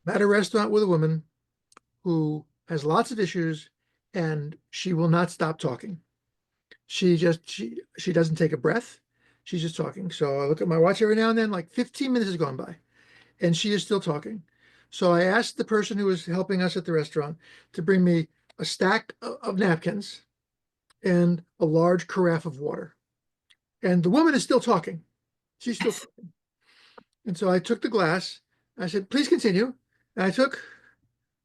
at a restaurant with a woman who has lots of issues and she will not stop talking. She doesn't take a breath. She's just talking. So I look at my watch every now and then, like 15 minutes has gone by, and she is still talking. So I asked the person who was helping us at the restaurant to bring me a stack of napkins and a large carafe of water. And the woman is still talking. She's still talking. And so I took the glass. I said, please continue. And I took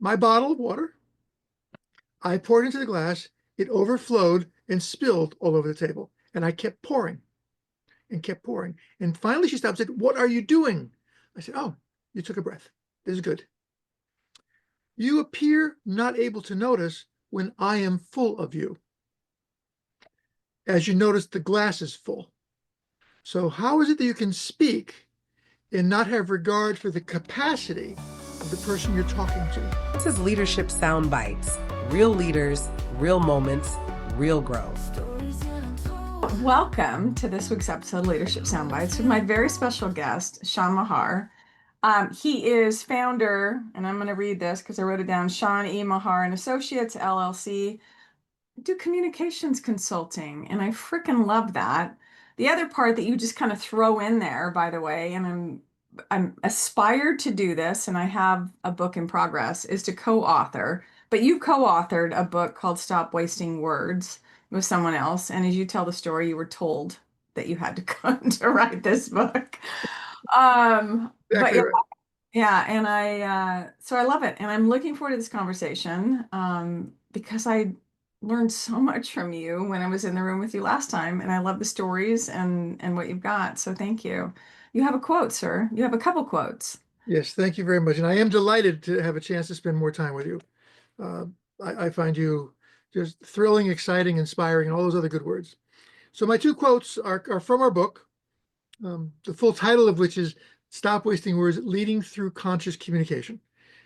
my bottle of water. I poured into the glass. It overflowed and spilled all over the table. And I kept pouring and kept pouring. And finally she stopped and said, what are you doing? I said, oh, you took a breath. This is good. You appear not able to notice when I am full of you. As you notice, the glass is full. So how is it that you can speak and not have regard for the capacity of the person you're talking to? This is Leadership Sound Bites. Real leaders, real moments, real growth. Welcome to this week's episode of Leadership Sound Bites with my very special guest, Sean Mahar. He is founder, and I'm going to read this because I wrote it down, Sean E. Mahar and Associates, LLC. Do communications consulting, and I freaking love that. The other part that you just kind of throw in there, by the way, and I'm aspired to do this, and I have a book in progress, is to co-author. But you co-authored a book called Stop Wasting Words with someone else, and as you tell the story, you were told that you had to come to write this book. But Exactly right. yeah, and so I love it, and I'm looking forward to this conversation because I learned so much from you when I was in the room with you last time, and I love the stories and what you've got. So thank you. You have a quote, sir. You have a couple quotes. Yes, thank you very much. And I am delighted to have a chance to spend more time with you. Uh, I find you just thrilling, exciting, inspiring, and all those other good words. So my two quotes are from our book, the full title of which is Stop Wasting Words, Leading Through Conscious Communication.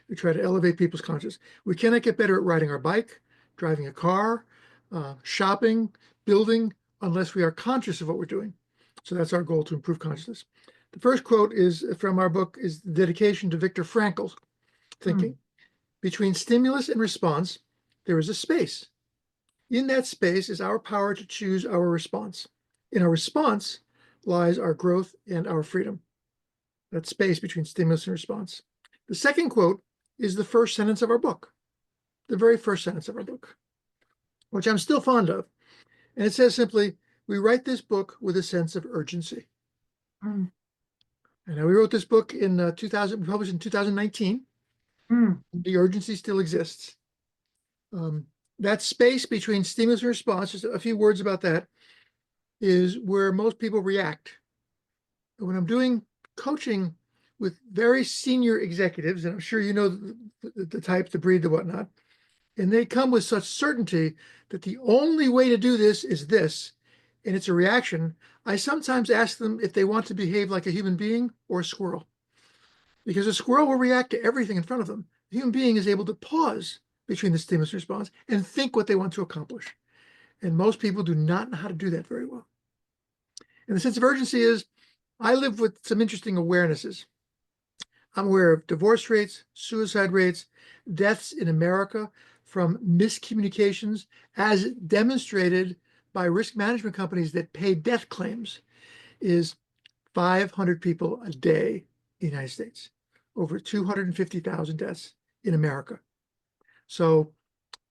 We try to elevate people's conscious. We cannot get better at riding our bike, driving a car, shopping, building, unless we are conscious of what we're doing. So that's our goal, to improve consciousness. The first quote is from our book, is the dedication to Viktor Frankl's thinking. Between stimulus and response, there is a space. In that space is our power to choose our response. In our response lies our growth and our freedom. That space between stimulus and response. The second quote is the first sentence of our book, the very first sentence of our book, which I'm still fond of. And it says simply, we write this book with a sense of urgency. Mm. And we wrote this book in 2000, we published in 2019. The urgency still exists. That space between stimulus and response, just a few words about that, is where most people react. When I'm doing coaching with very senior executives, and I'm sure you know the type, the breed, the whatnot, and they come with such certainty that the only way to do this is this, and it's a reaction, I sometimes ask them if they want to behave like a human being or a squirrel. Because a squirrel will react to everything in front of them. The human being is able to pause between the stimulus and response and think what they want to accomplish. And most people do not know how to do that very well. And the sense of urgency is, I live with some interesting awarenesses. I'm aware of divorce rates, suicide rates, deaths in America from miscommunications, as demonstrated by risk management companies that pay death claims, is 500 people a day in the United States, over 250,000 deaths in America. So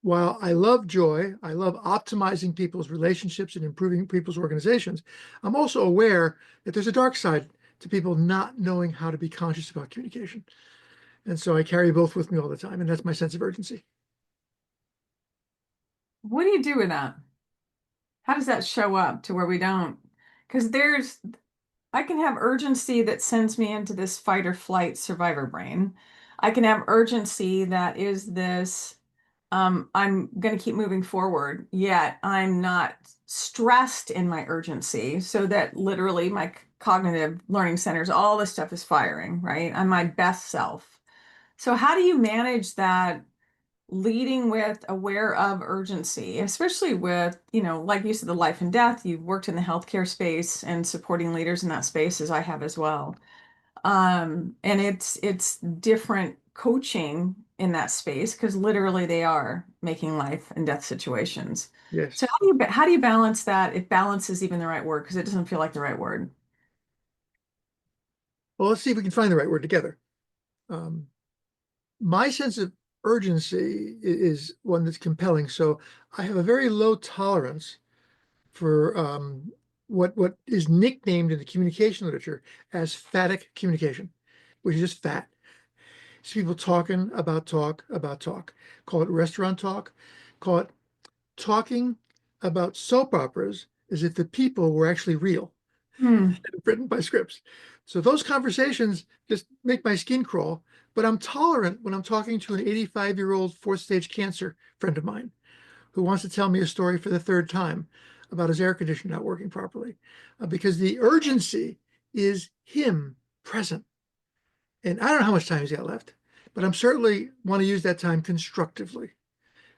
while I love joy, I love optimizing people's relationships and improving people's organizations, I'm also aware that there's a dark side to people not knowing how to be conscious about communication. And so I carry both with me all the time, and that's my sense of urgency. What do you do with that? How does that show up to where we don't? Because I can have urgency that sends me into this fight or flight survivor brain. I can have urgency that is this, I'm going to keep moving forward, yet I'm not stressed in my urgency, so that literally my cognitive learning centers, all this stuff is firing, right? I'm my best self. So how do you manage that leading with aware of urgency, especially with, like you said, the life and death? You've worked in the healthcare space and supporting leaders in that space, as I have as well. And it's different coaching in that space because literally they are making life and death situations. Yes. So how do you balance that? If balance is even the right word, because it doesn't feel like the right word. Well, let's see if we can find the right word together. Um, my sense of urgency is one that's compelling. So I have a very low tolerance for what is nicknamed in the communication literature as phatic communication, which is just fat. It's people talking about talk about talk. Call it restaurant talk. Call it talking about soap operas as if the people were actually real, Hmm. written by scripts. So those conversations just make my skin crawl, but I'm tolerant when I'm talking to an 85-year-old fourth stage cancer friend of mine who wants to tell me a story for the third time about his air conditioner not working properly, because the urgency is him present. And I don't know how much time he's got left, but I'm certainly want to use that time constructively.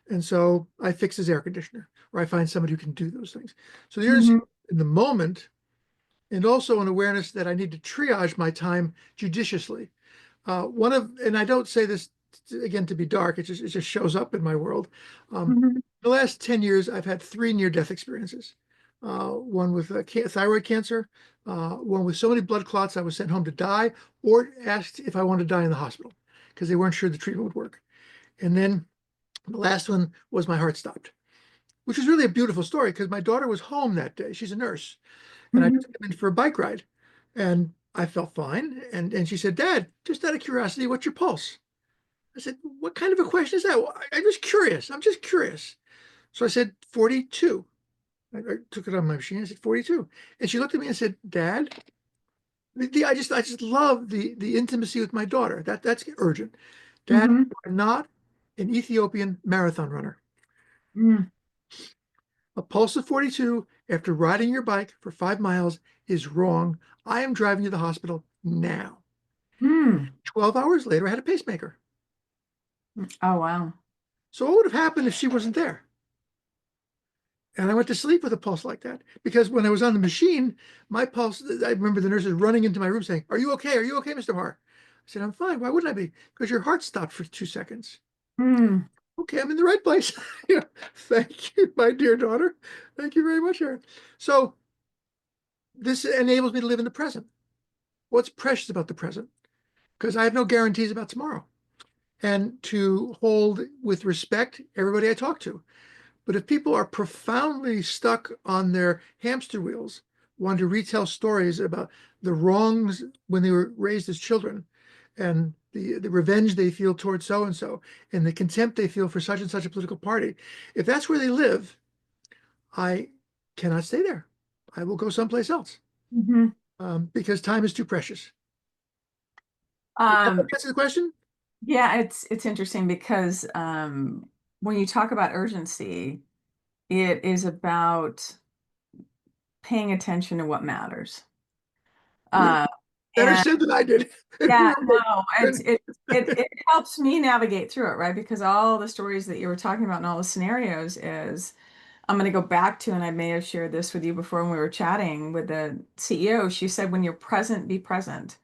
And so I fix his air conditioner, or I find somebody who can do those things. So the urgency Mhm. in the moment, and also an awareness that I need to triage my time judiciously. And I don't say this again to be dark, it just shows up in my world. Mhm. The last 10 years, I've had 3 near-death experiences. One with thyroid cancer, one with so many blood clots I was sent home to die, or asked if I wanted to die in the hospital because they weren't sure the treatment would work. And then the last one was my heart stopped, which was really a beautiful story because my daughter was home that day. She's a nurse, and I Mhm. took them in for a bike ride, and I felt fine. And she said, "Dad, just out of curiosity, what's your pulse?" I said, "What kind of a question is that?" "Well, I'm just curious. I'm just curious." So I said, 42. I took it on my machine. I said 42, and she looked at me and said, "Dad, I just love the intimacy with my daughter. That's urgent. Dad, Mhm. I'm not an Ethiopian marathon runner. Mhm. A pulse of 42 after riding your bike for 5 miles is wrong. I am driving you to the hospital now." Mhm. 12 hours later, I had a pacemaker. Oh, wow. So what would have happened if she wasn't there? And I went to sleep with a pulse like that because when I was on the machine, my pulse, I remember the nurses running into my room saying, "Are you okay? Are you okay, Mr. Mahar?" I said, "I'm fine. Why wouldn't I be?" "Because your heart stopped for 2 seconds." Mhm. "Okay, I'm in the right place." Yeah, thank you, my dear daughter. Thank you very much, Aaron. So this enables me to live in the present. What's precious about the present? Because I have no guarantees about tomorrow. And to hold with respect everybody I talk to. But if people are profoundly stuck on their hamster wheels, wanting to retell stories about the wrongs when they were raised as children, and the revenge they feel towards so and so, and the contempt they feel for such and such a political party, if that's where they live, I cannot stay there. I will go someplace else, Mhm. because time is too precious. Does that Um, answer the question? yeah, it's interesting because when you talk about urgency, it is about paying attention to what matters. Beautiful. Uh, Better and said than I did in yeah, fewer no, words. it helps me navigate through it, right? Because all the stories that you were talking about and all the scenarios is I'm going to go back to, and I may have shared this with you before when we were chatting with the CEO. She said, when you're present, be present.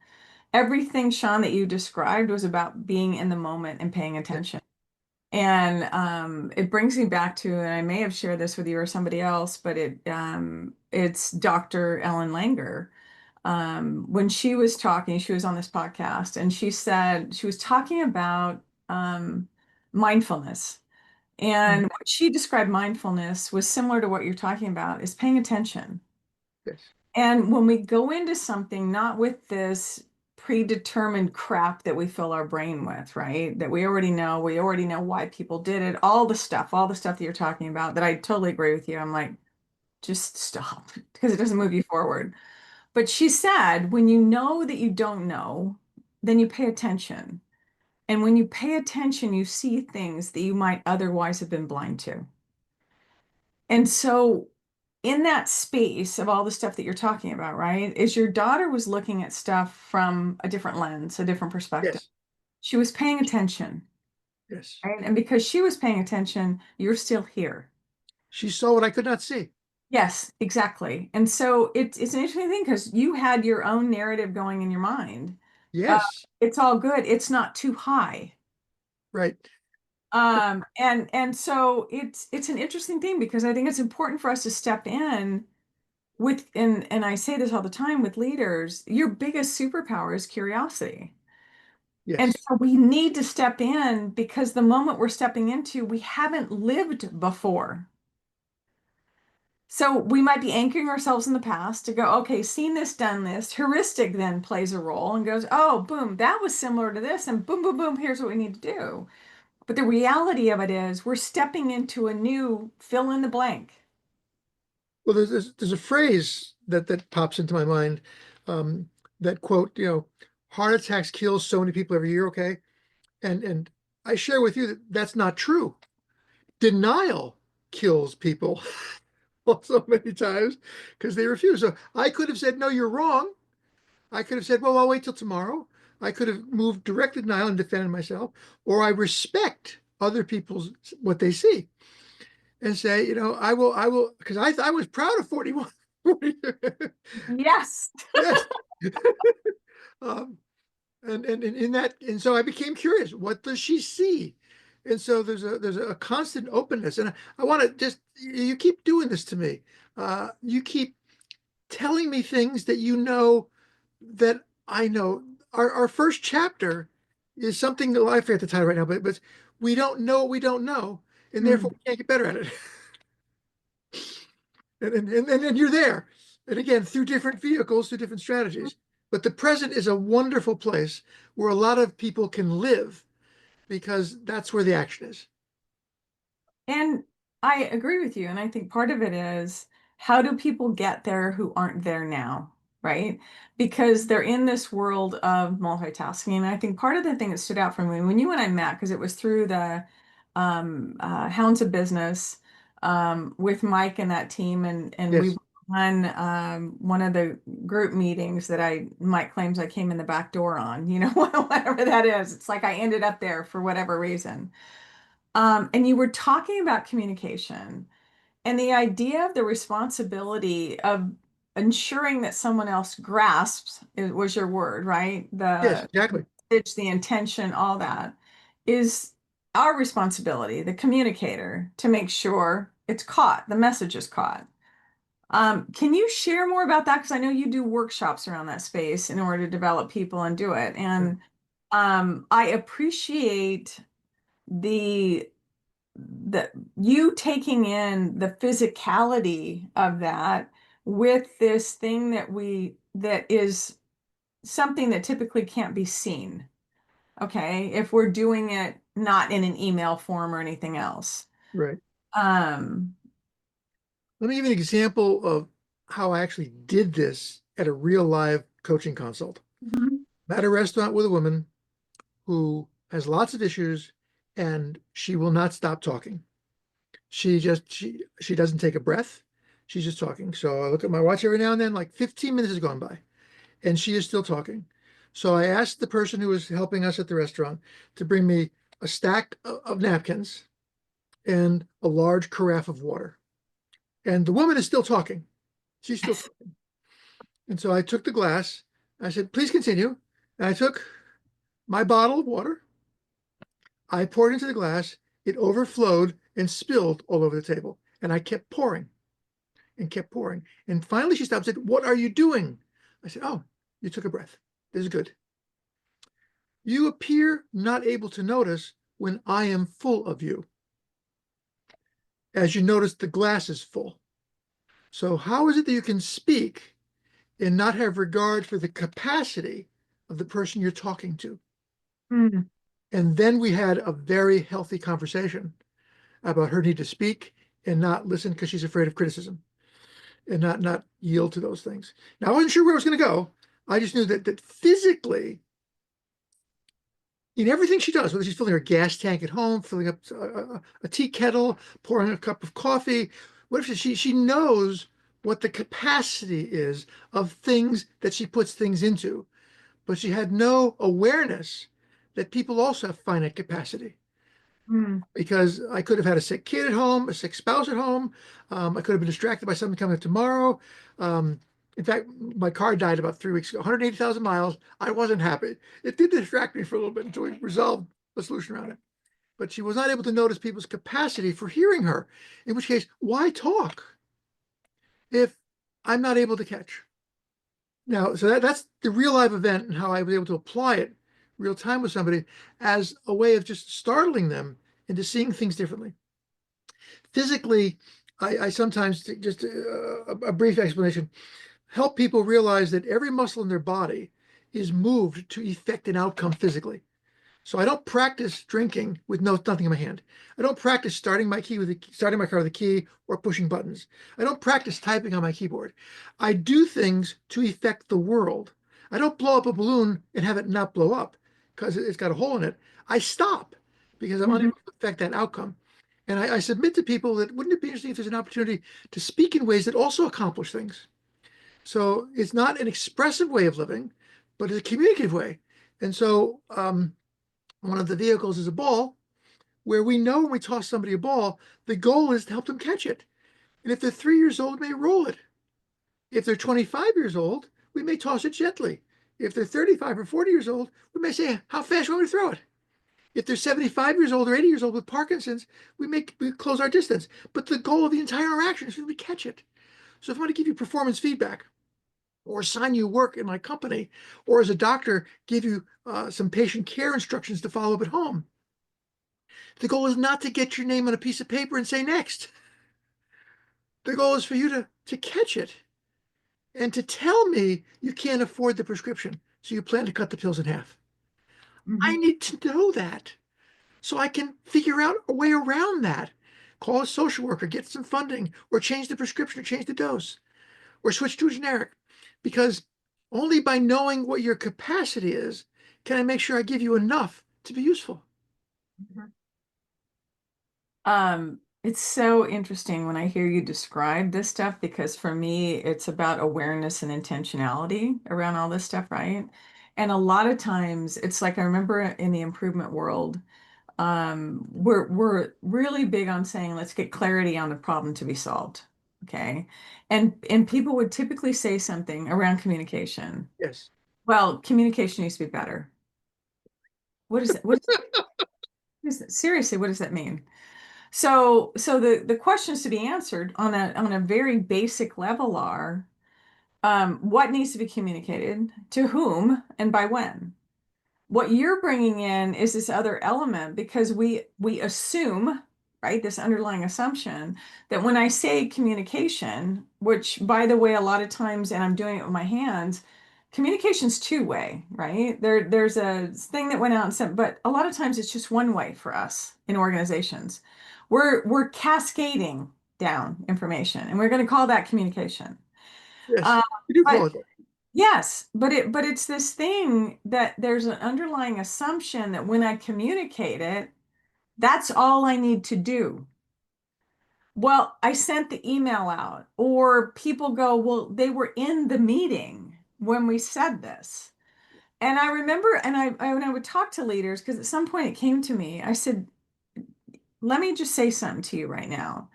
Everything, Sean, that you described was about being in the moment and paying Yes, attention. And it brings me back to, and I may have shared this with you or somebody else, but it's Dr. Ellen Langer. When she was talking, she was on this podcast, and she said she was talking about mindfulness. mm, And what she described mindfulness was similar to what you're talking about, is paying attention. yes, And when we go into something, not with this predetermined crap that we fill our brain with, right? That we already know why people did it, all the stuff that you're talking about, that I totally agree with you. I'm like, just stop because it doesn't move you forward. But she said, when you know that you don't know, then you pay attention. And when you pay attention, you see things that you might otherwise have been blind to. And so, in that space of all the stuff that you're talking about, right, is your daughter was looking at stuff from a different lens, a different perspective. yes, She was paying attention, yes. right? And because she was paying attention, you're still here. She saw what I could not see. Yes, exactly. And so it's an interesting thing because you had your own narrative going in your mind. Uh, Yes, it's all good. It's not too high. Right. And so it's an interesting thing because I think it's important for us to step in with, and I say this all the time with leaders, your biggest superpower is curiosity. And Yes. so we need to step in because the moment we're stepping into, we haven't lived before. So we might be anchoring ourselves in the past to go, okay, seen this, done this. Heuristic then plays a role and goes, oh, boom, that was similar to this, and boom, boom, boom, here's what we need to do. But the reality of it is we're stepping into a new fill in the blank. Well, there's a phrase that pops into my mind, that quote, heart attacks kill so many people every year. Okay. And I share with you that that's not true. Denial kills people so many times because they refuse. So I could have said, no, you're wrong. I could have said, well, I'll wait till tomorrow. I could have moved direct denial and defended myself, or I respect other people's what they see and say, I will, because I was proud of 41. Yes. Yes. um, and in that, and so I became curious. What does she see? And so there's a constant openness, and I want to just you keep doing this to me. You keep telling me things that that I know. Our first chapter is something that, well, I forget the title right now, but we don't know what we don't know, and therefore Mm. we can't get better at it. And then you're there. And again, through different vehicles, through different strategies. But the present is a wonderful place where a lot of people can live because that's where the action is. And I agree with you. And I think part of it is how do people get there who aren't there now? Right? Because they're in this world of multitasking. And I think part of the thing that stood out for me when you and I met, because it was through the Hounds of Business with Mike and that team, and we Yes. won one of the group meetings that Mike claims I came in the back door on, whatever that is. It's like I ended up there for whatever reason. And you were talking about communication and the idea of the responsibility of ensuring that someone else grasps, it was your word, right? Yes, The exactly. message, the intention, all that is our responsibility, the communicator, to make sure it's caught, the message is caught. Can you share more about that? Because I know you do workshops around that space in order to develop people and do it. Yeah. And I appreciate the the you taking in the physicality of that with this thing that is something that typically can't be seen. Okay, if we're doing it not in an email form or anything else. Right. Um, Let me give you an example of how I actually did this at a real live coaching consult. Mhm. I'm at a restaurant with a woman who has lots of issues and she will not stop talking. She doesn't take a breath. She's just talking. So I look at my watch every now and then, like 15 minutes has gone by, and she is still talking. So I asked the person who was helping us at the restaurant to bring me a stack of napkins and a large carafe of water. And the woman is still talking. She's still talking. And so I took the glass. I said, please continue. And I took my bottle of water. I poured into the glass. It overflowed and spilled all over the table. And I kept pouring and kept pouring. And finally she stopped and said, what are you doing? I said, oh, you took a breath. This is good. You appear not able to notice when I am full of you. As you notice, the glass is full. So how is it that you can speak and not have regard for the capacity of the person you're talking to? mm, And then we had a very healthy conversation about her need to speak and not listen because she's afraid of criticism and not yield to those things. Now I wasn't sure where I was going to go. I just knew that physically, in everything she does, whether she's filling her gas tank at home, filling up a tea kettle, pouring a cup of coffee, whatever, she knows what the capacity is of things that she puts things into. But she had no awareness that people also have finite capacity. mm. Because I could have had a sick kid at home, a sick spouse at home. I could have been distracted by something coming up tomorrow. In fact, my car died about 3 weeks ago, 180,000 miles. I wasn't happy. It did distract me for a little bit until we resolved a solution around it. but she was not able to notice people's capacity for hearing her, in which case, why talk if I'm not able to catch? Now, so that's the real life event and how I was able to apply it real time with somebody as a way of just startling them into seeing things differently. Physically, I sometimes, just a brief explanation, help people realize that every muscle in their body is moved to effect an outcome physically. So I don't practice drinking with nothing in my hand. I don't practice starting my car with a key or pushing buttons. I don't practice typing on my keyboard. I do things to affect the world. I don't blow up a balloon and have it not blow up because it's got a hole in it. I stop because I'm unable to affect that outcome. And I submit to people that wouldn't it be interesting if there's an opportunity to speak in ways that also accomplish things? So it's not an expressive way of living, but it's a communicative way. And so one of the vehicles is a ball, where we know when we toss somebody a ball, the goal is to help them catch it. And if they're 3 years old, we may roll it. If they're 25 years old, we may toss it gently. If they're 35 or 40 years old, we may say, how fast do you want me to throw it? If they're 75 years old or 80 years old with Parkinson's, we close our distance. But the goal of the entire interaction is we catch it. So if I want to give you performance feedback, or assign you work in my company, or as a doctor, give you some patient care instructions to follow up at home, the goal is not to get your name on a piece of paper and say next. The goal is for you to catch it and to tell me you can't afford the prescription, so you plan to cut the pills in half. I need to know that so I can figure out a way around that. Call a social worker, get some funding, or change the prescription, or change the dose, or switch to a generic. Because only by knowing what your capacity is can I make sure I give you enough to be useful. It's so interesting when I hear you describe this stuff, because for me, it's about awareness and intentionality around all this stuff, right? And a lot of times it's like I remember in the improvement world, we're really big on saying, let's get clarity on the problem to be solved. Okay. And people would typically say something around communication. Yes. Well, communication needs to be better. What is it? Seriously, what does that mean? So the questions to be answered on a very basic level are, what needs to be communicated to whom and by when? What you're bringing in is this other element, because we assume, right, this underlying assumption that when I say communication, which by the way, a lot of times, and I'm doing it with my hands, communication's two-way, right? There's a thing that went out and said, but a lot of times it's just one way for us in organizations. We're cascading down information, and we're going to call that communication. Yes. Uh, We do call but it that. Yes, but it's this thing that there's an underlying assumption that when I communicate it, that's all I need to do. Well, I sent the email out, or people go, well, they were in the meeting when we said this. And I remember, and when I would talk to leaders, because at some point it came to me, I said, let me just say something to you right now.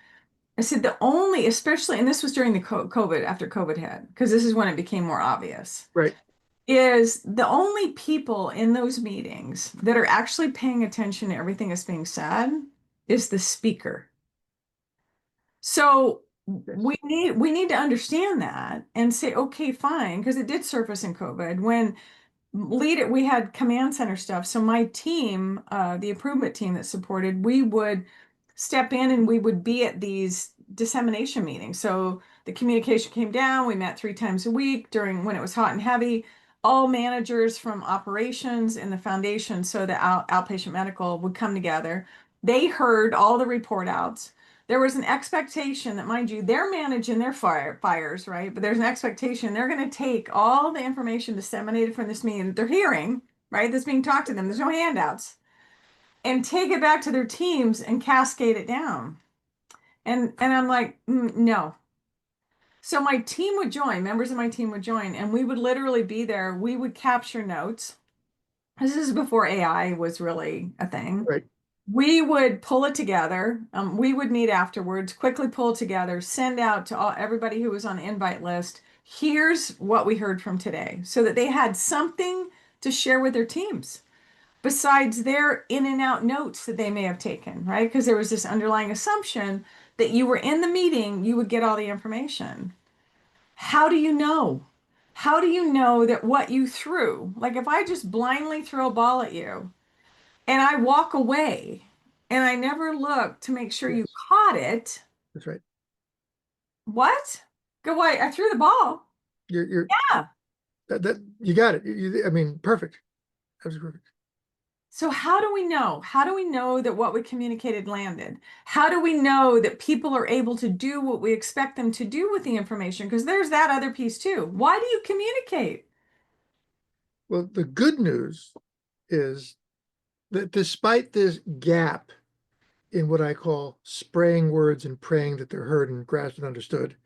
I said, the only, especially, and this was during the COVID, after COVID hit, because this is when it became more obvious, Right. is the only people in those meetings that are actually paying attention to everything that's being said is the speaker. So we need to understand that and say, okay, fine, because it did surface in COVID when we had command center stuff. So my team, the improvement team that supported, we would step in and we would be at these dissemination meetings. So the communication came down. We met 3 times a week during when it was hot and heavy. All managers from operations in the foundation, so the outpatient medical, would come together. They heard all the report outs. There was an expectation that, mind you, they're managing their fires, right? But there's an expectation they're going to take all the information disseminated from this meeting that they're hearing, right? That's being talked to them. There's no handouts, and take it back to their teams and cascade it down. And I'm like, no. So my team would join, members of my team would join, and we would literally be there. We would capture notes. This is before AI was really a thing. Right. We would pull it together. We would meet afterwards, quickly pull it together, send out to everybody who was on the invite list. Here's what we heard from today, so that they had something to share with their teams. besides their in and out notes that they may have taken, right? Because there was this underlying assumption that you were in the meeting, you would get all the information. How do you know? How do you know that what you threw, like if I just blindly throw a ball at you and I walk away and I never look to make sure you Yes, caught it, that's right. what? Go away. I threw the ball. You're Yeah. that you got it. I mean, perfect. Absolutely perfect. So how do we know? How do we know that what we communicated landed? How do we know that people are able to do what we expect them to do with the information? Because there's that other piece too. Why do you communicate? Well, the good news is that despite this gap in what I call spraying words and praying that they're heard and grasped and understood,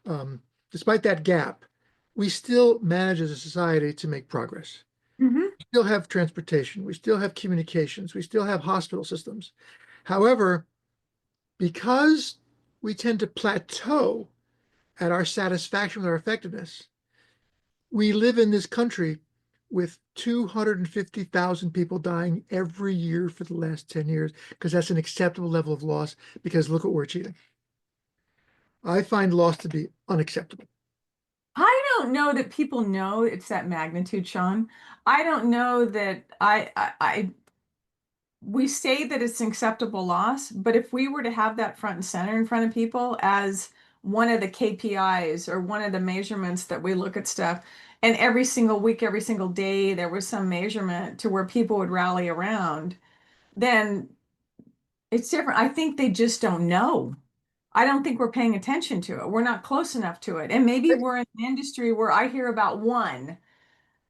um, despite that gap, we still manage as a society to make progress. Hmm. We still have transportation, we still have communications, we still have hospital systems. However, because we tend to plateau at our satisfaction with our effectiveness, we live in this country with 250,000 people dying every year for the last 10 years because that's an acceptable level of loss because look what we're achieving. I find loss to be unacceptable. I don't know that people know it's that magnitude, Sean. I don't know that we say that it's an acceptable loss, but if we were to have that front and center in front of people as one of the KPIs or one of the measurements that we look at stuff, and every single week, every single day, there was some measurement to where people would rally around, then it's different. I think they just don't know. I don't think we're paying attention to it. We're not close enough to it. And maybe we're in an industry where I hear about one,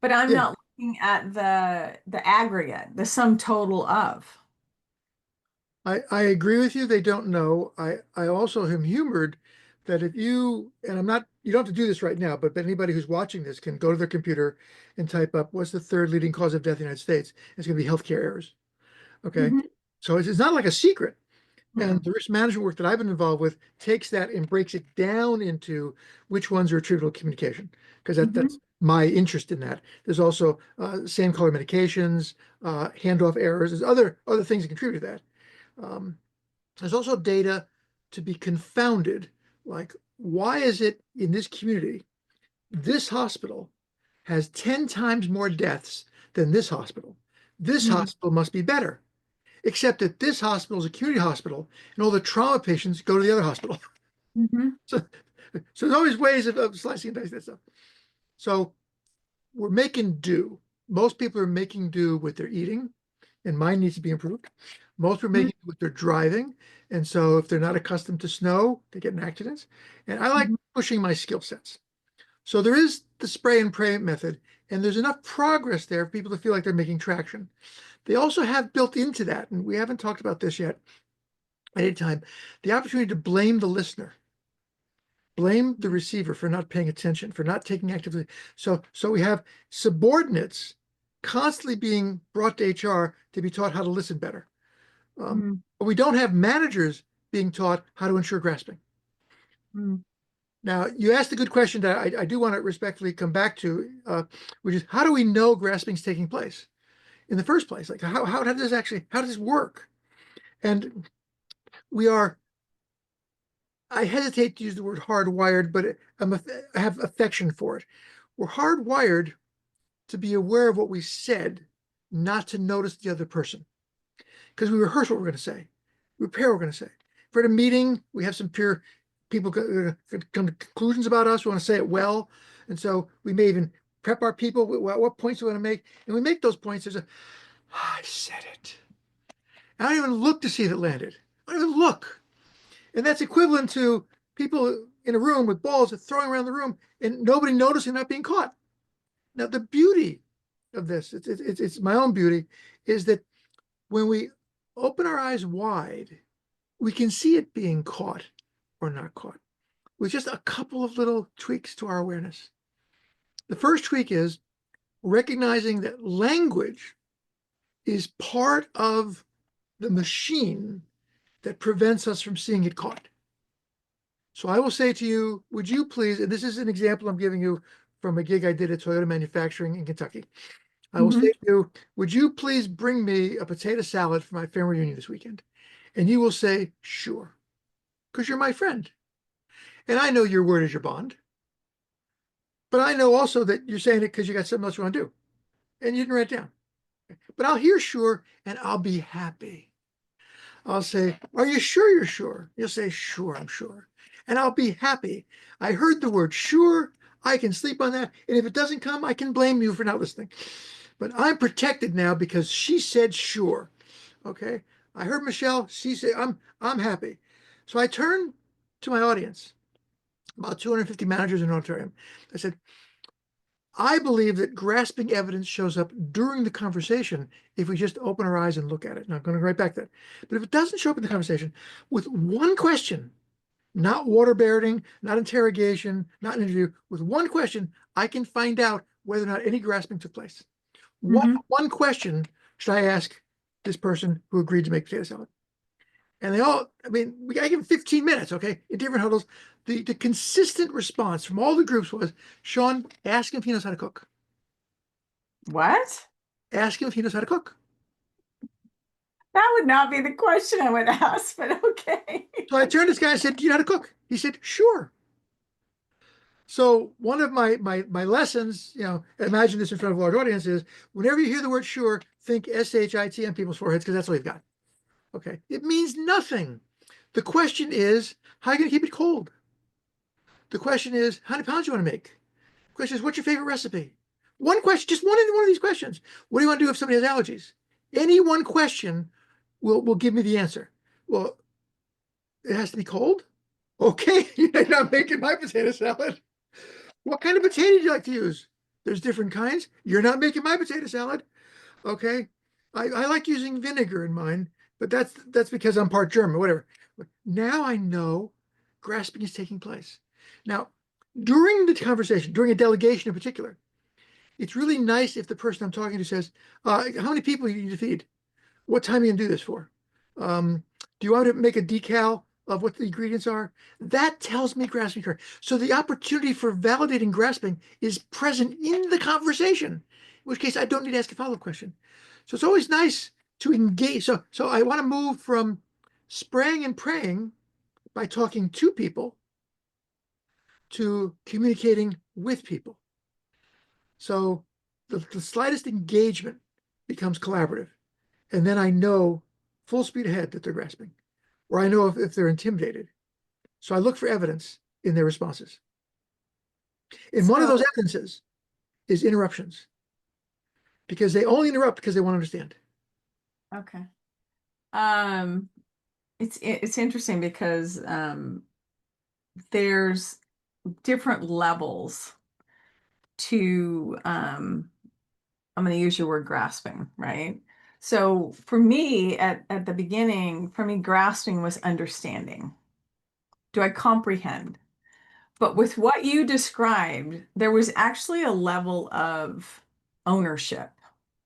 but I'm Yeah, not looking at the aggregate, the sum total of. I agree with you. They don't know. I also am humored that if you, and I'm not, you don't have to do this right now, but anybody who's watching this can go to their computer and type up what's the third leading cause of death in the United States. It's going to be healthcare errors. Okay. Mhm. So it's not like a secret. And Mm-mm. the risk management work that I've been involved with takes that and breaks it down into which ones are attributable to communication, because that's Mhm. my interest in that. There's also same color medications, handoff errors. There's other things that contribute to that. Um, there's also data to be confounded, like why is it in this community, this hospital has 10 times more deaths than this hospital? This Mhm. hospital must be better, except that this hospital is a community hospital and all the trauma patients go to the other hospital. Mhm. So, so there's always ways of slicing and dicing that stuff. So we're making do. Most people are making do with their eating, and mine needs to be improved. Most are Mhm. making do with their driving. And so if they're not accustomed to snow, they get in accidents. And I like Mhm. pushing my skill sets. So there is the spray and pray method, and there's enough progress there for people to feel like they're making traction. They also have built into that, and we haven't talked about this yet at any time, the opportunity to blame the listener, blame the receiver for not paying attention, for not taking actively. So we have subordinates constantly being brought to HR to be taught how to listen better. Mhm. But we don't have managers being taught how to ensure grasping. Mhm. Now, you asked a good question that I do want to respectfully come back to, which is how do we know grasping is taking place in the first place? Like how does this actually, how does this work? And we are, I hesitate to use the word hardwired, but I have affection for it. We're hardwired to be aware of what we said, not to notice the other person. Because we rehearse what we're going to say, we prepare what we're going to say. If we're at a meeting, we have some peer people come to conclusions about us. We want to say it well. And so we may even prep our people with what points we want to make. And we make those points. I said it. I don't even look to see if it landed. I don't even look. And that's equivalent to people in a room with balls throwing around the room and nobody noticing not being caught. Now, the beauty of this, it's my own beauty, is that when we open our eyes wide, we can see it being caught or not caught with just a couple of little tweaks to our awareness. The first tweak is recognizing that language is part of the machine that prevents us from seeing it caught. So I will say to you, would you please, and this is an example I'm giving you from a gig I did at Toyota Manufacturing in Kentucky. I will say to you, would you please bring me a potato salad for my family reunion this weekend? And you will say, sure, because you're my friend. And I know your word is your bond. But I know also that you're saying it because you got something else you want to do. And you didn't write it down. But I'll hear sure and I'll be happy. I'll say, are you sure you're sure? You'll say, sure, I'm sure. And I'll be happy. I heard the word sure. I can sleep on that. And if it doesn't come, I can blame you for not listening. But I'm protected now because she said sure. Okay. I heard Michelle. She said, I'm happy. So I turned to my audience, about 250 managers in an auditorium. I said, I believe that grasping evidence shows up during the conversation if we just open our eyes and look at it. Now, I'm going to write back that. But if it doesn't show up in the conversation with one question, not waterboarding, not interrogation, not an interview, with one question, I can find out whether or not any grasping took place. What one question should I ask this person who agreed to make potato salad? And they all, I mean, I give them 15 minutes, okay, in different huddles. The consistent response from all the groups was, Sean, ask him if he knows how to cook. What? Ask him if he knows how to cook. That would not be the question I would ask, but okay. So I turned to this guy and said, do you know how to cook? He said, sure. So one of my lessons, imagine this in front of a large audience, is whenever you hear the word sure, think S-H-I-T on people's foreheads because that's all you've got. Okay. It means nothing. The question is, how are you going to keep it cold? The question is, how many pounds do you want to make? The question is, what's your favorite recipe? One question, just one of these questions. What do you want to do if somebody has allergies? Any one question will give me the answer. Well, it has to be cold? Okay, you're not making my potato salad. What kind of potato do you like to use? There's different kinds. You're not making my potato salad. Okay. I like using vinegar in mine, but that's because I'm part German, whatever. But now I know grasping is taking place. Now, during the conversation, during a delegation in particular, it's really nice if the person I'm talking to says, how many people do you need to feed? What time are you going to do this for? Do you want to make a decal of what the ingredients are? That tells me grasping occurred. So the opportunity for validating grasping is present in the conversation, in which case I don't need to ask a follow-up question. So it's always nice to engage. So I want to move from spraying and praying by talking to people to communicating with people. So the slightest engagement becomes collaborative. And then I know full speed ahead that they're grasping, or I know if they're intimidated. So I look for evidence in their responses. And one of those evidences is interruptions, because they only interrupt because they want to understand. Okay. It's interesting because there's different levels to I'm going to use your word grasping, right? So for me at the beginning, for me, grasping was understanding. Do I comprehend? But with what you described, there was actually a level of ownership,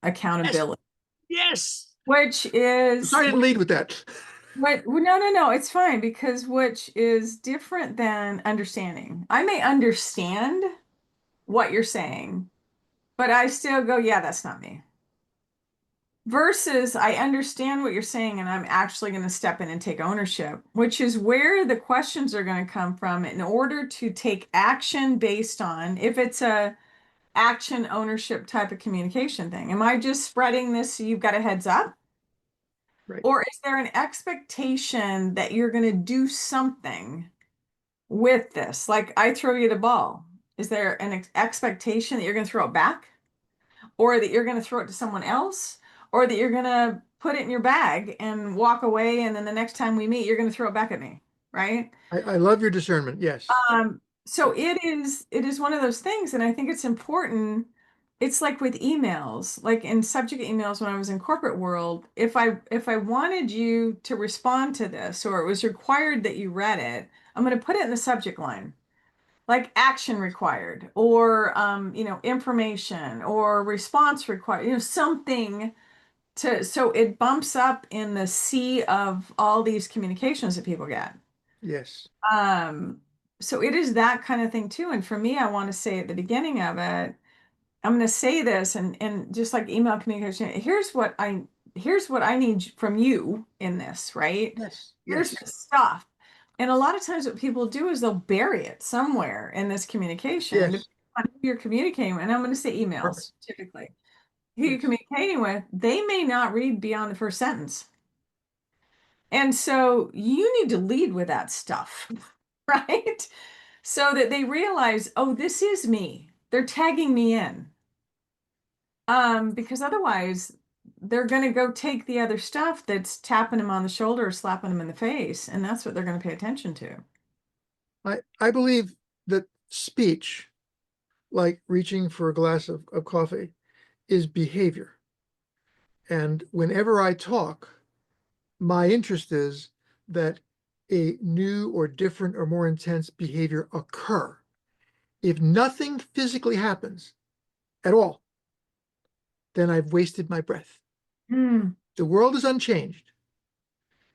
accountability, Yes. which is Sorry, I didn't lead with that. no, it's fine, because which is different than understanding. I may understand what you're saying, but I still go, yeah, that's not me. Versus I understand what you're saying and I'm actually going to step in and take ownership, which is where the questions are going to come from in order to take action based on if it's a action ownership type of communication thing. Am I just spreading this so you've got a heads up? Right. Or is there an expectation that you're going to do something with this? Like I throw you the ball. Is there an expectation that you're going to throw it back? Or that you're going to throw it to someone else? Or that you're going to put it in your bag and walk away, and then the next time we meet, you're going to throw it back at me, right? I love your discernment. Yes. So it is one of those things, and I think it's important. It's like with emails, like in subject emails when I was in corporate world, if I wanted you to respond to this, or it was required that you read it, I'm going to put it in the subject line, like action required, or information, or response required, something so it bumps up in the sea of all these communications that people get. Yes. So it is that kind of thing too. And for me, I want to say at the beginning of it, I'm going to say this, and just like email communication, here's what I need from you in this, right? Yes, Here's yes, the stuff. And a lot of times what people do is they'll bury it somewhere in this communication, depending yes, on who you're communicating with. And I'm going to say perfect, emails typically. Who you're yes. communicating with, they may not read beyond the first sentence. And so you need to lead with that stuff, right? So that they realize, oh, this is me. They're tagging me in. Because otherwise they're going to go take the other stuff that's tapping them on the shoulder or slapping them in the face, and that's what they're going to pay attention to. I believe that speech, like reaching for a glass of coffee, is behavior. And whenever I talk, my interest is that a new or different or more intense behavior occur. If nothing physically happens at all, then I've wasted my breath. Hmm. The world is unchanged.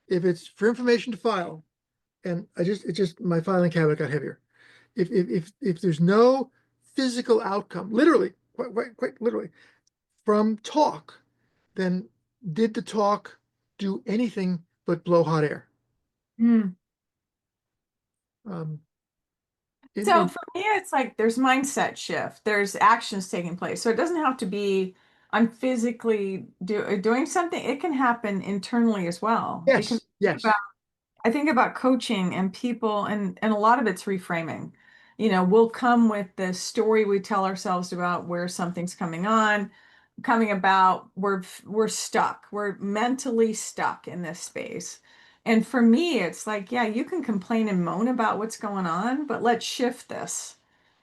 If it's for information to file, and it just my filing cabinet got heavier. If there's no physical outcome, literally, quite literally, from talk, then did the talk do anything but blow hot air? Hmm. Um, So in for me, it's like there's mindset shift, there's actions taking place. So it doesn't have to be I'm physically doing something. It can happen internally as well. Because Yes, yes. I think about coaching and people, and a lot of it's reframing. You know, we'll come with the story we tell ourselves about where something's coming about. We're stuck. We're mentally stuck in this space. And for me, it's like, yeah, you can complain and moan about what's going on, but let's shift this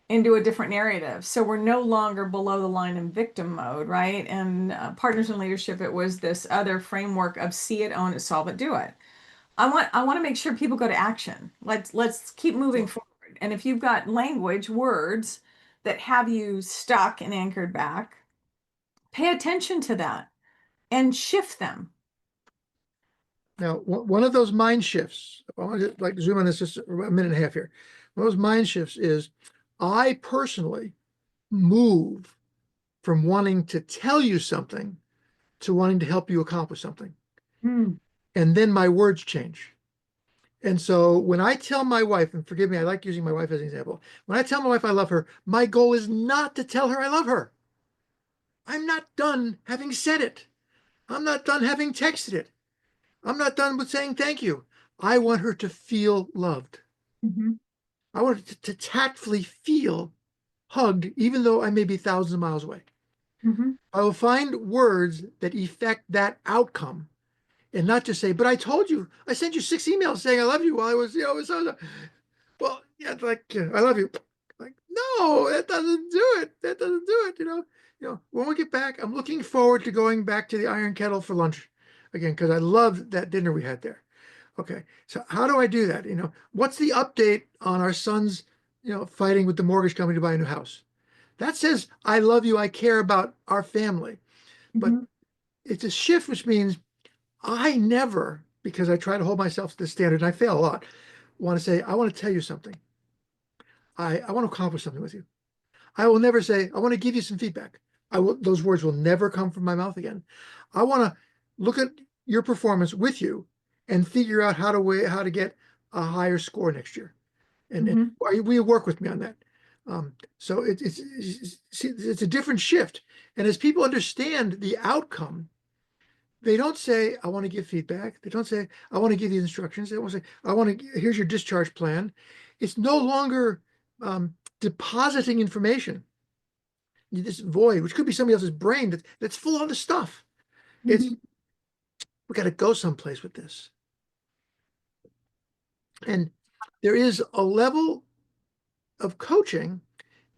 into a different narrative. So we're no longer below the line in victim mode, right? And Partners in Leadership, it was this other framework of see it, own it, solve it, do it. I want to make sure people go to action. Let's keep moving Well, forward. And if you've got language, words that have you stuck and anchored back, pay attention to that and shift them. now, one of those mind shifts, I want to like zoom on this just a minute and a half here. One of those mind shifts is I personally move from wanting to tell you something to wanting to help you accomplish something. Mm, And then my words change. And so when I tell my wife, and forgive me, I like using my wife as an example. When I tell my wife I love her, my goal is not to tell her I love her. I'm not done having said it. I'm not done having texted it. I'm not done with saying thank you. I want her to feel loved. mhm, I want her to tactfully feel hugged, even though I may be thousands of miles away. mhm, I will find words that effect that outcome and not just say, but I told you, I sent you 6 emails saying I love you while I was, well, yeah, it's like, yeah, I love you. Like, no, that doesn't do it. That doesn't do it. When we get back, I'm looking forward to going back to the Iron Kettle for lunch again, because I loved that dinner we had there. Okay. So how do I do that? What's the update on our son's, fighting with the mortgage company to buy a new house? That says, I love you. I care about our family. But mhm, it's a shift, which means I never, because I try to hold myself to the standard and I fail a lot, want to say, I want to tell you something. I want to accomplish something with you. I will never say, I want to give you some feedback. Those words will never come from my mouth again. I want to look at your performance with you and figure out how to get a higher score next year. And mhm, will you work with me on that? So it's a different shift. And as people understand the outcome, they don't say, I want to give feedback. They don't say, I want to give you instructions. They don't say, here's your discharge plan. It's no longer depositing information, this void, which could be somebody else's brain that's full of the stuff. It's, mhm. we got to go someplace with this. And there is a level of coaching,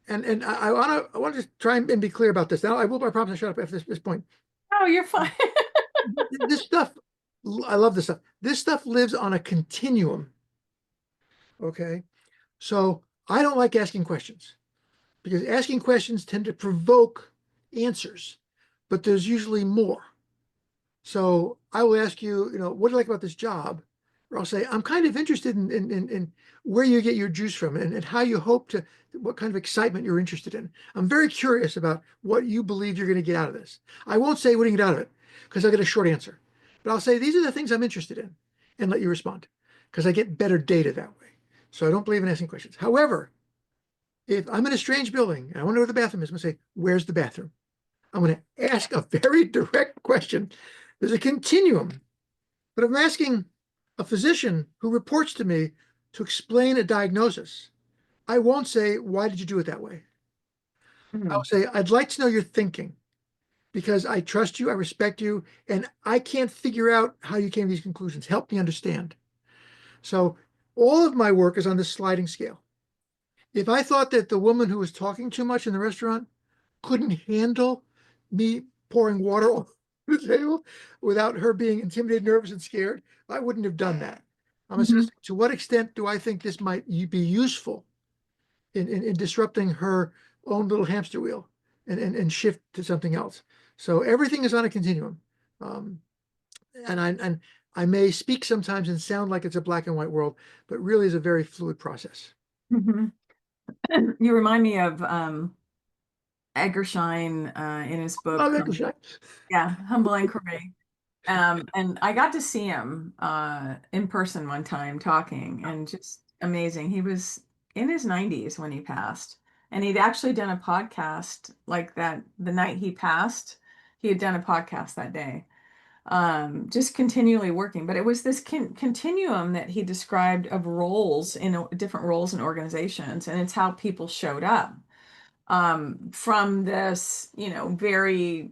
and I want to try and be clear about this. Now, I promise I'll shut up after this point. Oh, you're fine. This stuff, I love this stuff. This stuff lives on a continuum. Okay. So I don't like asking questions because asking questions tend to provoke answers, but there's usually more. So I will ask you, what do you like about this job? Or I'll say, I'm kind of interested in where you get your juice from and how you hope to, what kind of excitement you're interested in. I'm very curious about what you believe you're going to get out of this. I won't say what you get out of it because I'll get a short answer. But I'll say, these are the things I'm interested in and let you respond because I get better data that way. So I don't believe in asking questions. However, if I'm in a strange building and I want to know where the bathroom is, I'm going to say, where's the bathroom? I'm going to ask a very direct question. There's a continuum, but I'm asking a physician who reports to me to explain a diagnosis. I won't say, why did you do it that way? I'll say, I'd like to know your thinking because I trust you, I respect you, and I can't figure out how you came to these conclusions. Help me understand. So all of my work is on this sliding scale. If I thought that the woman who was talking too much in the restaurant couldn't handle me pouring water on the table without her being intimidated, nervous, and scared, I wouldn't have done that. I'm assessing to what extent do I think this might be useful in disrupting her own little hamster wheel and shift to something else. So everything is on a continuum. Um, and I may speak sometimes and sound like it's a black and white world, but really is a very fluid process. You remind me of Edgar Schein in his book, Oh, that was shy. Humble Inquiry. And I got to see him in person one time talking, and just amazing. He was in his 90s when he passed, and he'd actually done a podcast like that the night he passed. He had done a podcast that day, just continually working. But it was this continuum that he described of roles in different roles in organizations, and it's how people showed up from this, very,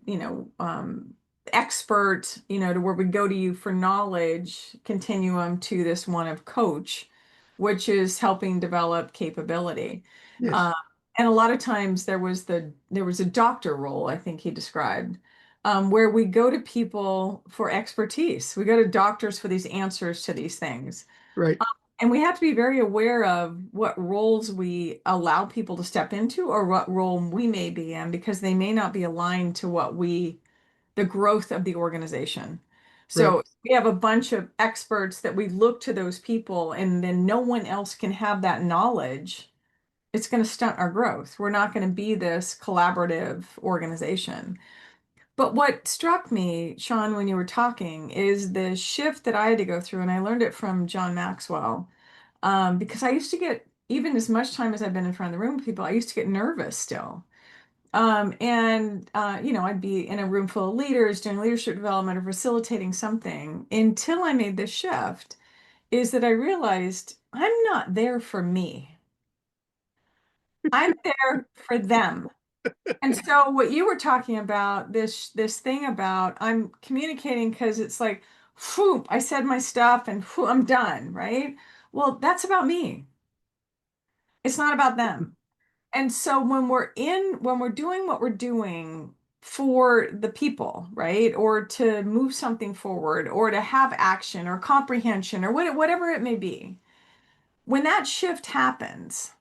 expert, to where we go to you for knowledge continuum to this one of coach, which is helping develop capability. Yes, Uh, and a lot of times there was a doctor role, I think he described, where we go to people for expertise. We go to doctors for these answers to these things. right, And we have to be very aware of what roles we allow people to step into or what role we may be in because they may not be aligned to the growth of the organization. right. So we have a bunch of experts that we look to those people and then no one else can have that knowledge. It's going to stunt our growth. We're not going to be this collaborative organization. But what struck me, Sean, when you were talking is the shift that I had to go through, and I learned it from John Maxwell because I used to get, even as much time as I've been in front of the room with people, I used to get nervous still. I'd be in a room full of leaders doing leadership development or facilitating something until I made this shift, is that I realized I'm not there for me. I'm there for them. And so what you were talking about, this thing about I'm communicating because it's like, whoop, I said my stuff and whoop, I'm done, right? Well, that's about me. It's not about them. And so when we're doing what we're doing for the people, right? Or to move something forward or to have action or comprehension or whatever it may be, when that shift happens,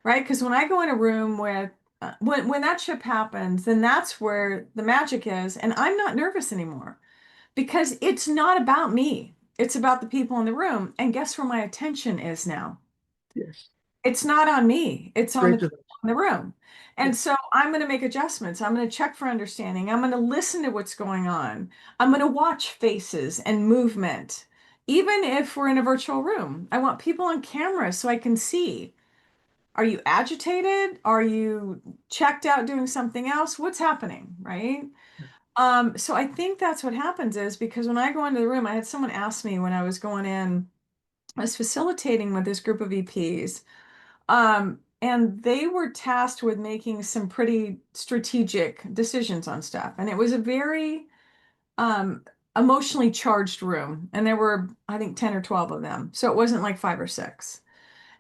right? Because when I go in a room with when that shift happens, then that's where the magic is, and I'm not nervous anymore because it's not about me. It's about the people in the room. And guess where my attention is now? Yes, It's not on me. It's on the great to people in the room. yeah, And so I'm going to make adjustments. I'm going to check for understanding. I'm going to listen to what's going on. I'm going to watch faces and movement. Even if we're in a virtual room, I want people on camera so I can see. Are you agitated? Are you checked out doing something else? What's happening, right? So I think that's what happens is because when I go into the room, I had someone ask me when I was going in, I was facilitating with this group of EPs. And they were tasked with making some pretty strategic decisions on stuff. And it was a very um, emotionally charged room. And there were, I think, 10 or 12 of them. So it wasn't like five or six.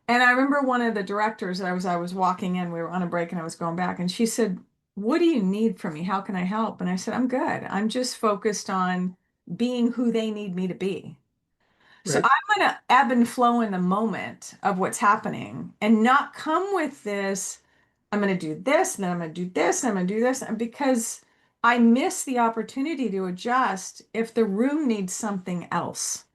And I remember one of the directors, I was walking in, we were on a break and I was going back, and she said, "What do you need from me? How can I help?" And I said, "I'm good. I'm just focused on being who they need me to be." So right. I'm going to ebb and flow in the moment of what's happening and not come with this, I'm going to do this, and then I'm going to do this, and I'm going to do this, and because I miss the opportunity to adjust if the room needs something else.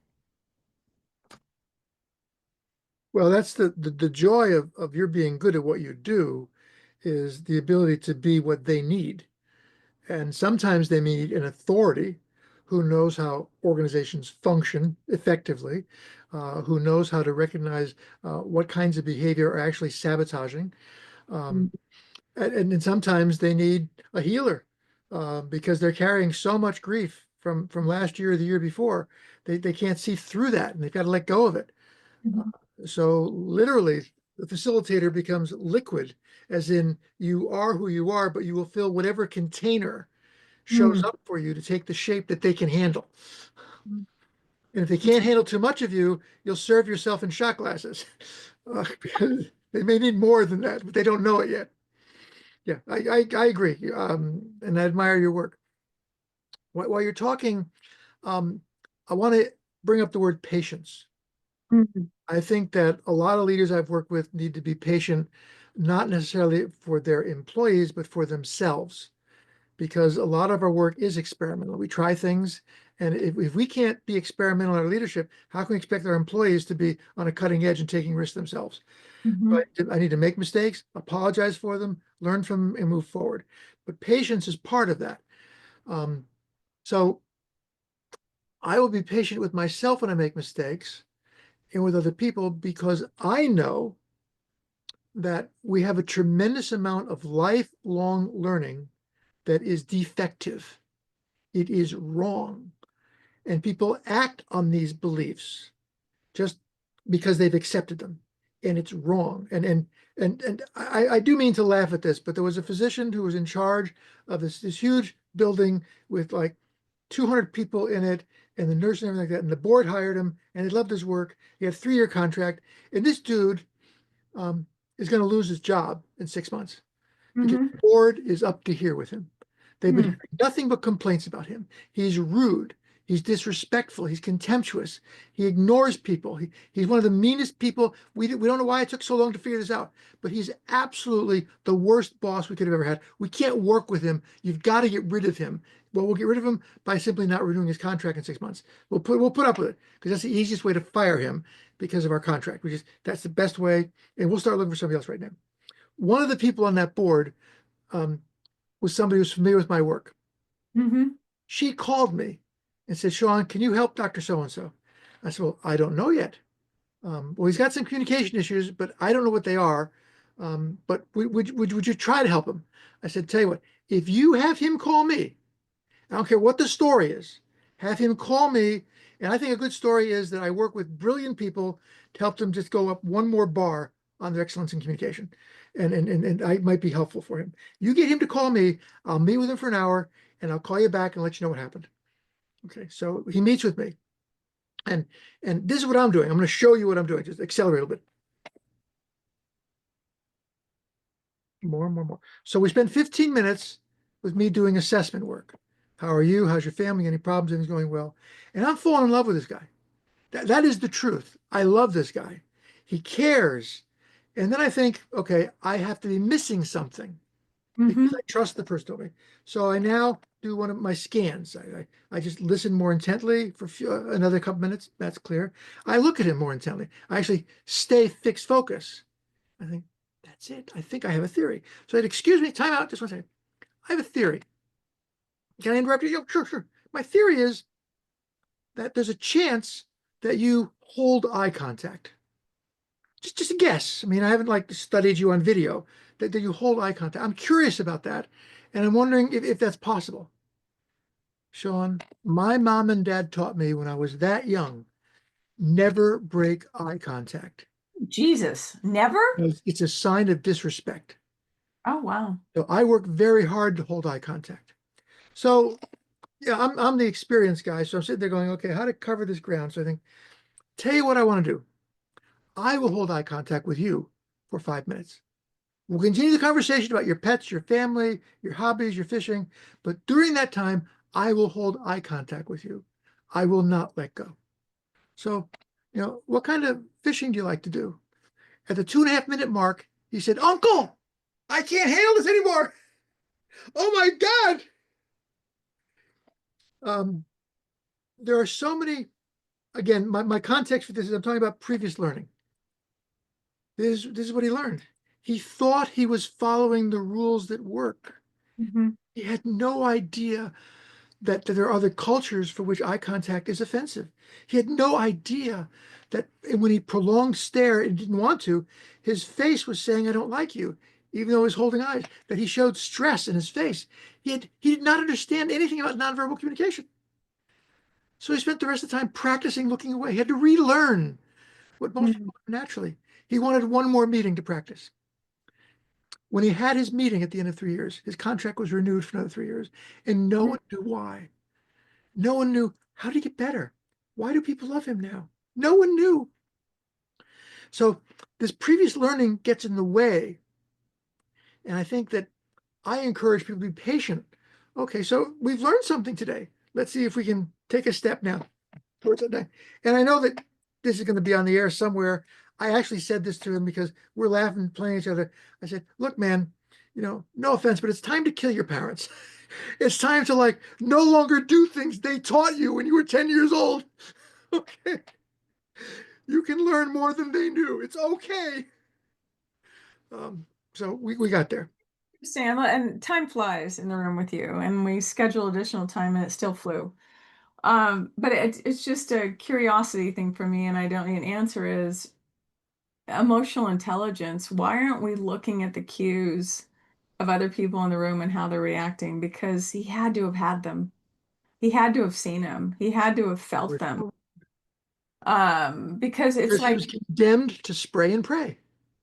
Well, that's the joy of your being good at what you do is the ability to be what they need. And sometimes they need an authority who knows how organizations function effectively, who knows how to recognize what kinds of behavior are actually sabotaging. Um, and then sometimes they need a healer because they're carrying so much grief from last year or the year before. They can't see through that and they've got to let go of it. Mhm. So literally, the facilitator becomes liquid, as in you are who you are, but you will fill whatever container shows Mm. up for you to take the shape that they can handle. Mm. And if they can't handle too much of you, you'll serve yourself in shot glasses because they may need more than that, but they don't know it yet. Yeah, I agree. And I admire your work. While you're talking, um, I want to bring up the word patience. Mm. I think that a lot of leaders I've worked with need to be patient, not necessarily for their employees, but for themselves, because a lot of our work is experimental. We try things, and if we can't be experimental in our leadership, how can we expect our employees to be on a cutting edge and taking risks themselves? Mhm. But I need to make mistakes, apologize for them, learn from them, and move forward. But patience is part of that. Um, so I will be patient with myself when I make mistakes and with other people because I know that we have a tremendous amount of lifelong learning that is defective. It is wrong. And people act on these beliefs just because they've accepted them. And it's wrong. And I do mean to laugh at this, but there was a physician who was in charge of this huge building with like 200 people in it and the nurse and everything like that. And the board hired him and he loved his work. He had a 3-year contract. And this dude um, is going to lose his job in 6 months because Mhm. the board is up to here with him. They've been Mm. hearing nothing but complaints about him. He's rude. He's disrespectful. He's contemptuous. He ignores people. He's one of the meanest people. We don't know why it took so long to figure this out, but he's absolutely the worst boss we could have ever had. We can't work with him. You've got to get rid of him. Well, we'll get rid of him by simply not renewing his contract in 6 months. We'll put up with it because that's the easiest way to fire him because of our contract. That's the best way, and we'll start looking for somebody else right now. One of the people on that board um, was somebody who's familiar with my work. Mhm. She called me and said, Sean, can you help Dr. So-and-so? I said, well, I don't know yet. Well, he's got some communication issues, but I don't know what they are. But would you try to help him? I said, tell you what, if you have him call me, I don't care what the story is, have him call me. And I think a good story is that I work with brilliant people to help them just go up one more bar on their excellence in communication. And I might be helpful for him. You get him to call me, I'll meet with him for an hour and I'll call you back and let you know what happened. Okay, so he meets with me. And and this is what I'm doing. I'm going to show you what I'm doing. Just accelerate a little bit. More. So we spend 15 minutes with me doing assessment work. How are you? How's your family? Any problems? Anything's going well? And I'm falling in love with this guy. That is the truth. I love this guy. He cares. And then I think, okay, I have to be missing something because Mhm. I trust the person told me. So I now do one of my scans. I just listen more intently for another couple minutes. That's clear. I look at him more intently. I actually stay fixed focus. I think that's it. I think I have a theory. So I'd excuse me, time out, just one second. I have a theory. Can I interrupt you? Yeah, sure. My theory is that there's a chance that you hold eye contact. Just a guess. I mean, I haven't like studied you on video. That you hold eye contact. I'm curious about that, and I'm wondering if that's possible. Sean, my mom and dad taught me when I was that young, never break eye contact. Jesus, never? It's a sign of disrespect. Oh, wow. So I work very hard to hold eye contact. So yeah, I'm the experienced guy. So I'm sitting there going, okay, how to cover this ground? So I think, tell you what I want to do. I will hold eye contact with you for 5 minutes. We'll continue the conversation about your pets, your family, your hobbies, your fishing. But during that time, I will hold eye contact with you. I will not let go. So, what kind of fishing do you like to do? At the 2.5 minute mark, he said, Uncle, I can't handle this anymore. Oh my God. Um, there are so many, again, my context for this is I'm talking about previous learning. This is what he learned. He thought he was following the rules that work. Mhm. He had no idea that there are other cultures for which eye contact is offensive. He had no idea that when he prolonged stare and didn't want to, his face was saying, I don't like you, even though he was holding eyes, that he showed stress in his face. He did not understand anything about nonverbal communication. So he spent the rest of the time practicing looking away. He had to relearn what most Mhm. people do naturally. He wanted one more meeting to practice. When he had his meeting at the end of 3 years, his contract was renewed for another 3 years, and no one knew why. No one knew how did he get better? Why do people love him now? No one knew. So this previous learning gets in the way. And I think that I encourage people to be patient. Okay, so we've learned something today. Let's see if we can take a step now towards that day. And I know that this is going to be on the air somewhere. I actually said this to him because we're laughing, playing each other. I said, look, man, no offense, but it's time to kill your parents. It's time to like no longer do things they taught you when you were 10 years old. Okay. You can learn more than they knew. It's okay. Um, so we got there. Sam, and time flies in the room with you, and we schedule additional time, and it still flew. But it's just a curiosity thing for me, and I don't need an answer is emotional intelligence. Why aren't we looking at the cues of other people in the room and how they're reacting? Because he had to have had them. He had to have seen them. He had to have felt them. Because it's Because he like, was condemned to spray and pray.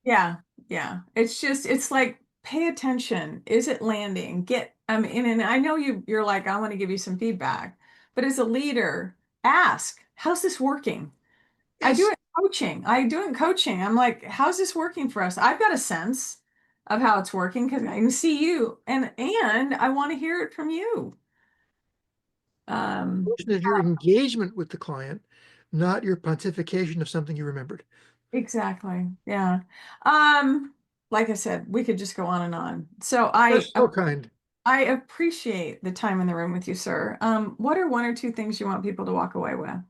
yeah, yeah. It's like, pay attention. Is it landing? And I know you're like, I want to give you some feedback, but as a leader, ask, how's this working? I do Yes. it in coaching. I do it in coaching. I'm like, how's this working for us? I've got a sense of how it's working because I can see you and I want to hear it from you. Um, Portion of your engagement with the client, not your pontification of something you remembered. exactly. Yeah. Um, like I said, we could just go on and on. So That's so kind. I appreciate the time in the room with you, sir. What are one or two things you want people to walk away with? I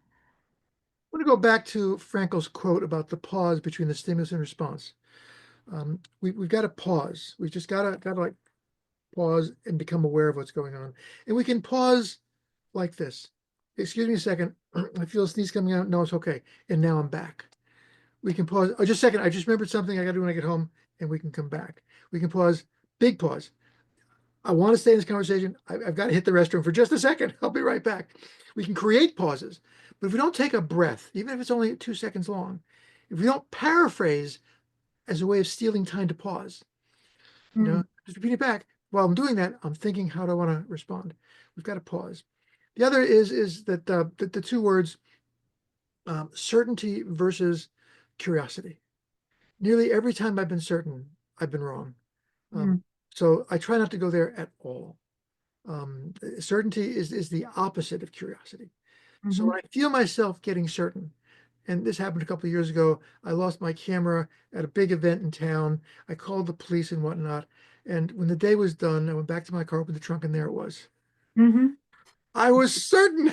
want to go back to Frankel's quote about the pause between the stimulus and response. We've got to pause. We just gotta like pause and become aware of what's going on. And we can pause like this. Excuse me a second. I feel a sneeze coming out. No, it's okay. And now I'm back. We can pause. Oh, just a second. I just remembered something I got to do when I get home, and we can come back. We can pause. Big pause. I want to stay in this conversation. I've got to hit the restroom for just a second. I'll be right back. We can create pauses, but if we don't take a breath, even if it's only 2 seconds long, if we don't paraphrase as a way of stealing time to pause, Mm, just repeat it back. While I'm doing that, I'm thinking, how do I want to respond? We've got to pause. The other is that the two words certainty versus curiosity. Nearly every time I've been certain, I've been wrong. Um, mm, so I try not to go there at all. Certainty is the opposite of curiosity. So mhm, when I feel myself getting certain, and this happened a couple of years ago, I lost my camera at a big event in town. I called the police and whatnot. And when the day was done, I went back to my car, opened the trunk, and there it was. mhm. I was certain.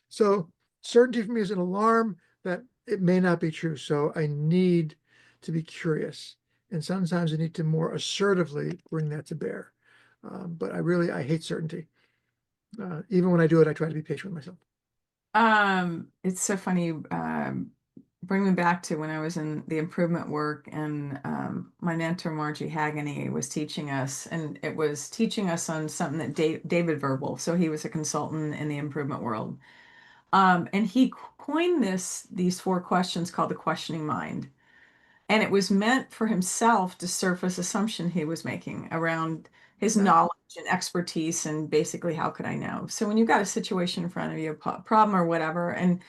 So certainty for me is an alarm that it may not be true. So I need to be curious. And sometimes I need to more assertively bring that to bear. But I hate certainty. Even when I do it, I try to be patient with myself. It's so funny. Bring me back to when I was in the improvement work, and my mentor Margie Hagany was teaching us, and it was teaching us on something that David Verbal. So he was a consultant in the improvement world, and he coined these four questions called the questioning mind. And it was meant for himself to surface assumption he was making around his Yeah. knowledge and expertise and basically how could I know. So when you've got a situation in front of you, a problem or whatever, and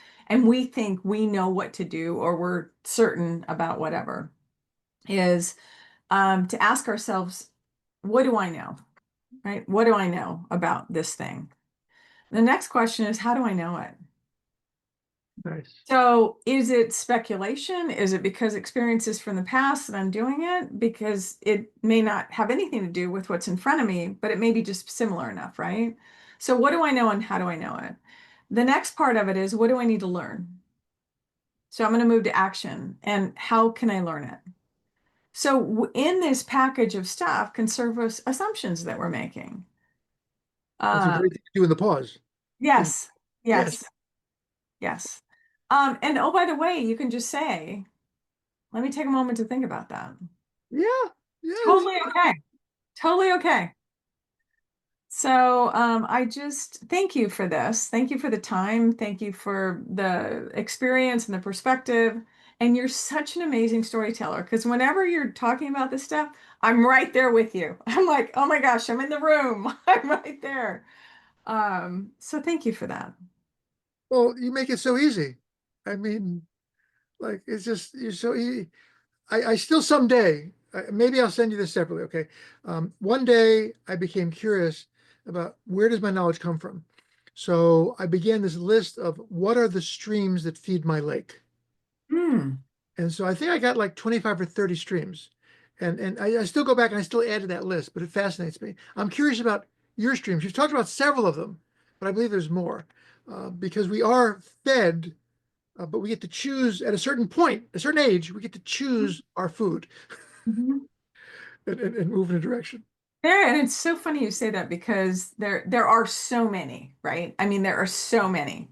we think we know what to do or we're certain about whatever, is to ask ourselves, what do I know? Right? What do I know about this thing? The next question is, how do I know it? Nice. So is it speculation? Is it because experiences from the past that I'm doing it? Because it may not have anything to do with what's in front of me, but it may be just similar enough, right? So what do I know and how do I know it? The next part of it is, what do I need to learn? So I'm going to move to action. And how can I learn it? So in this package of stuff can serve us assumptions that we're making. That's a Uh, great thing to do in the pause. yes, Yes. yes, yes. And oh, by the way, you can just say, let me take a moment to think about that. Yeah. Yes. Totally okay. Totally okay. So I just thank you for this. Thank you for the time. Thank you for the experience and the perspective. And you're such an amazing storyteller because whenever you're talking about this stuff, I'm right there with you. I'm like, oh my gosh, I'm in the room. I'm right there. So thank you for that. Well, you make it so easy. I mean, like it's just you're so easy. I still someday, maybe I'll send you this separately. Okay. One day I became curious about where does my knowledge come from? So I began this list of what are the streams that feed my lake? Hmm. And so I think I got like 25 or 30 streams. And I still go back and I still add to that list, but it fascinates me. I'm curious about your streams. You've talked about several of them, but I believe there's more because we are fed, but we get to choose at a certain point, a certain age, we get to choose our food Mhm. and move in a direction. There, and it's so funny you say that because there are so many, right? I mean, there are so many.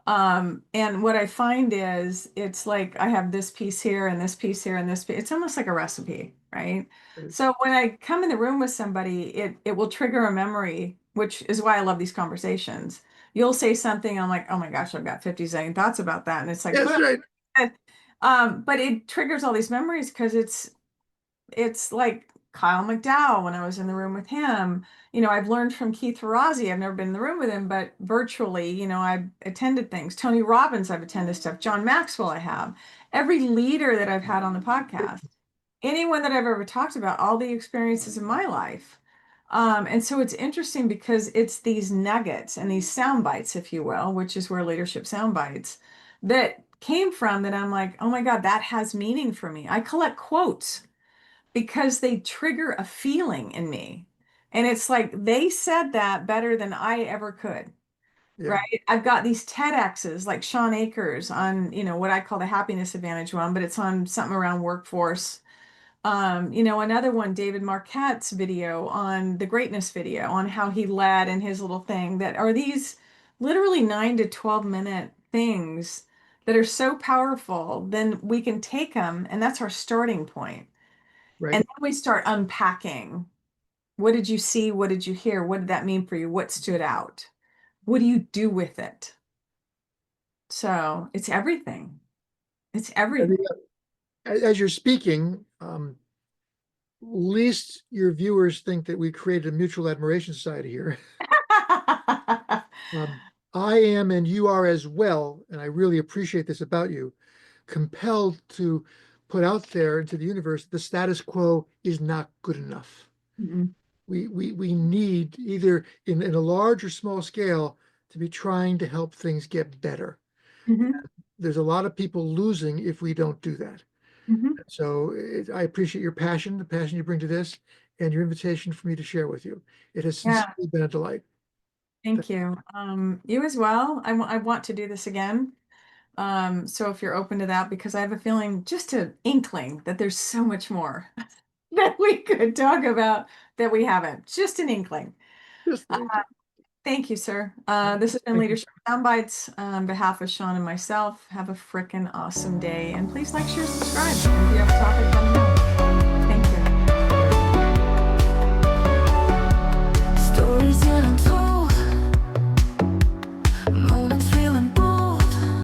And what I find is it's like I have this piece here and this piece here and this piece. It's almost like a recipe, right? Right. So when I come in the room with somebody, it will trigger a memory, which is why I love these conversations. You'll say something, I'm like, oh my gosh, I've got 50 zillion thoughts about that. And it's like, Yes, boom. right. But it triggers all these memories because it's like Kyle McDowell when I was in the room with him. You know, I've learned from Keith Ferrazzi. I've never been in the room with him, but virtually, you know, I've attended things. Tony Robbins, I've attended stuff. John Maxwell, I have. Every leader that I've had on the podcast, anyone that I've ever talked about, all the experiences in my life. And so it's interesting because it's these nuggets and these sound bites, if you will, which is where leadership sound bites that came from that I'm like, oh my God, that has meaning for me. I collect quotes because they trigger a feeling in me. And it's like they said that better than I ever could. Yeah, Right. I've got these TEDx's like Sean Akers on, you know, what I call the happiness advantage one, but it's on something around workforce. You know, another one, David Marquette's video on the greatness video on how he led and his little thing that are these literally 9 to 12 minute things that are so powerful, then we can take them and that's our starting point. right. And then we start unpacking. What did you see? What did you hear? What did that mean for you? What stood out? What do you do with it? So it's everything. It's I everything. mean, as you're speaking, least your viewers think that we created a mutual admiration society here. Um, I am, and you are as well, and I really appreciate this about you, compelled to put out there into the universe the status quo is not good enough. Mhm. We need either in a large or small scale to be trying to help things get better. Mhm. There's a lot of people losing if we don't do that. Mhm. So I appreciate your passion, the passion you bring to this, and your invitation for me to share with you. It has Yeah, sincerely been a delight. thank you. You as well. I want to do this again. So if you're open to that, because I have a feeling, just an inkling that there's so much more that we could talk about that we haven't. Just an inkling. Just Uh, Thank you, sir. This has been thank you. Leadership Soundbites. On behalf of Sean and myself, have a frickin' awesome day. And please like, share, subscribe. If you have a topic, let me know.